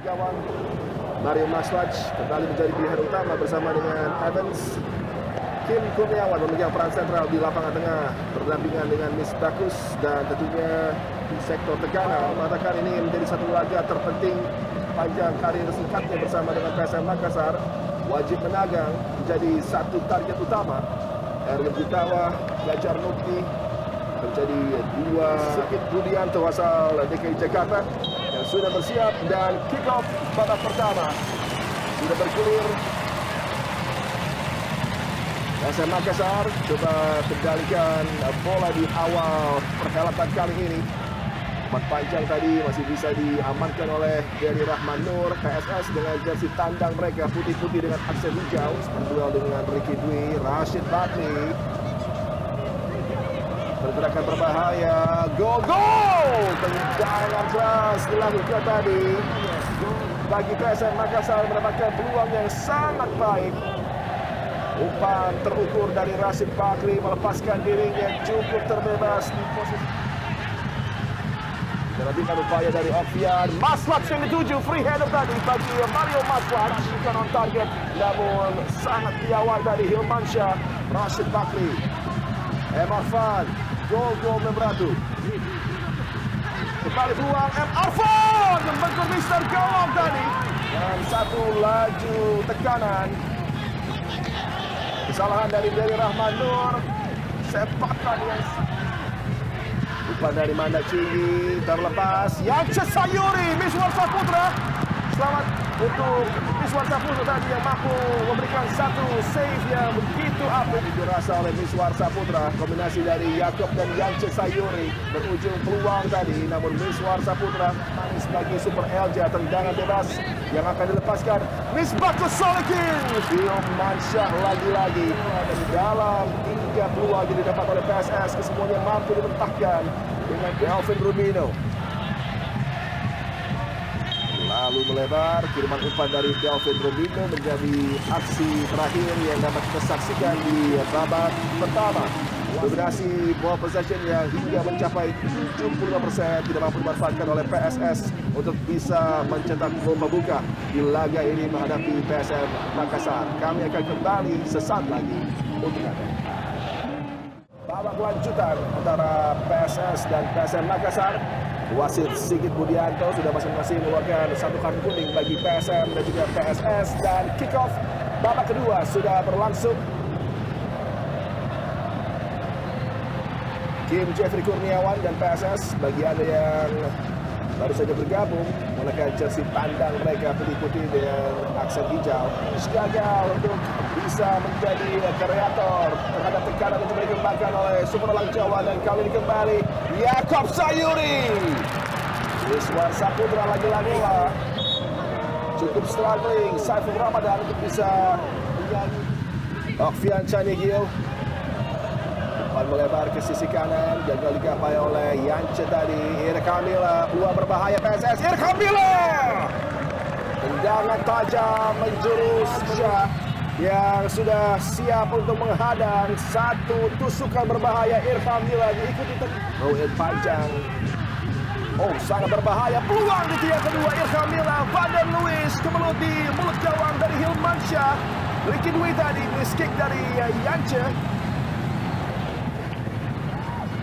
gawang Mario Maswaj kembali menjadi pilihan utama bersama dengan Evans. Kim Kurniawan memegang peran sentral di lapangan tengah berdampingan dengan Misbakus, dan tentunya di sektor tekanan mengatakan ini menjadi satu laga terpenting panjang karir singkatnya bersama dengan PSM Makassar. Wajib menagang menjadi satu target utama. Erwin Gutawa, Gajar Mukti menjadi dua. Sigit Budianto asal DKI Jakarta yang sudah bersiap, dan kick off babak pertama sudah bergulir. PSM Makassar coba kendalikan bola di awal perhelatan kali ini. Umpan panjang tadi masih bisa diamankan oleh Dery Rahman Nur. PSS dengan jersey tandang mereka putih-putih dengan aksen hijau berduel dengan Ricky Dwi. Rashid Bakri, pergerakan berbahaya, gol! Tendangan keras dilakukan tadi bagi PSM Makassar mendapatkan peluang yang sangat baik. Umpan terukur dari Rashid Bakri melepaskan dirinya cukup terbebas di posisi. Menantikan upaya dari Okvian. Maswaj yang dituju, free header tadi bagi Mario Maswaj, bukan on target, namun sangat piawai dari Hilmansyah. Rashid Bakri, Arfan, gol memberatu. Kembali peluang Arfan membentur Mister Gawang tadi, dan satu laju tekanan. Kesalahan dari Dery Rahman Nur. Sepakan yang umpan dari Manda Cinggi terlepas. Yance Sayuri, Miswar Saputra. Selamat untuk Miswar Saputra tadi yang mampu memberikan satu save yang begitu apik. Dirasa oleh Miswar Saputra. Kombinasi dari Yakob dan Yance Sayuri berujung peluang tadi, namun Miswar Saputra manis bagi Super Elja. Tendangan bebas yang akan dilepaskan. Misbakus Solikin, Hilmansyah lagi-lagi dari dalam. 3 peluang yang didapat oleh PSS, kesemuanya mampu dimentahkan dengan Delvin Rubino. Lalu melebar, kiriman umpan dari Delvin Rubino menjadi aksi terakhir yang dapat kita saksikan di babak pertama. Dominasi ball possession yang hingga mencapai 75% tidak mampu dimanfaatkan oleh PSS untuk bisa mencetak gol pembuka di laga ini menghadapi PSM Makassar. Kami akan kembali sesaat lagi untuk Anda. Babak lanjutan antara PSS dan PSM Makassar. Wasit Sigit Budianto sudah masing-masing mengeluarkan satu kartu kuning bagi PSM dan juga PSS, dan kick off babak kedua sudah berlangsung. Kim Jeffrey Kurniawan dan PSS, bagi Anda yang baru saja bergabung, menggunakan jersey tandang mereka putih-putih dengan aksen hijau, gagal untuk bisa menjadi kreator terhadap tekanan yang dikembangkan oleh Super Elang Jawa, dan kali ini kembali Yakob Sayuri. Miswar Saputra lagi-lagi cukup struggling. Saiful Ramadan untuk bisa menyanyi. Okvian Chanigil melebar ke sisi kanan, gagal digapai oleh Yance tadi. Irkamila, peluang berbahaya PSS. Irkamila, tendangan tajam menjurus yang sudah siap untuk menghadang satu tusukan berbahaya. Irkamila diikuti Rohit panjang. Oh, sangat berbahaya. Peluang di tiang kedua Irkamila. Vaden Luis kemelut di mulut gawang dari Hilmansyah. Ricky Dwi tadi miss kick dari Yance.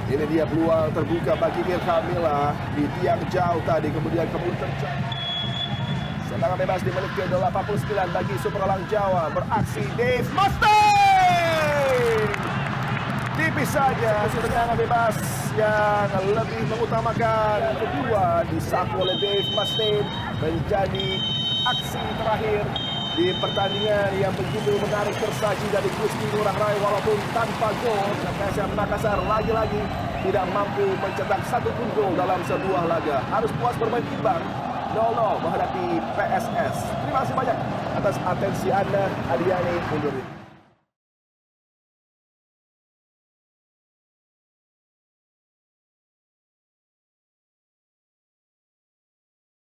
Ini dia peluang terbuka bagi Irkamila di tiang jauh tadi, kemudian terjadi. Serangan bebas di menit ke-89 bagi Super Elang Jawa. Beraksi Dave Mustaine. Tipis saja serangan bebas yang lebih mengutamakan kedua disapu oleh Dave Mustaine menjadi aksi terakhir di pertandingan yang begitu menarik tersaji dari Gusti Ngurah Rai. Walaupun tanpa gol, PSM Makassar lagi-lagi tidak mampu mencetak satu pun gol dalam sebuah laga. Harus puas bermain imbang 0-0 menghadapi PSS. Terima kasih banyak atas atensi Anda. Adiani undur diri.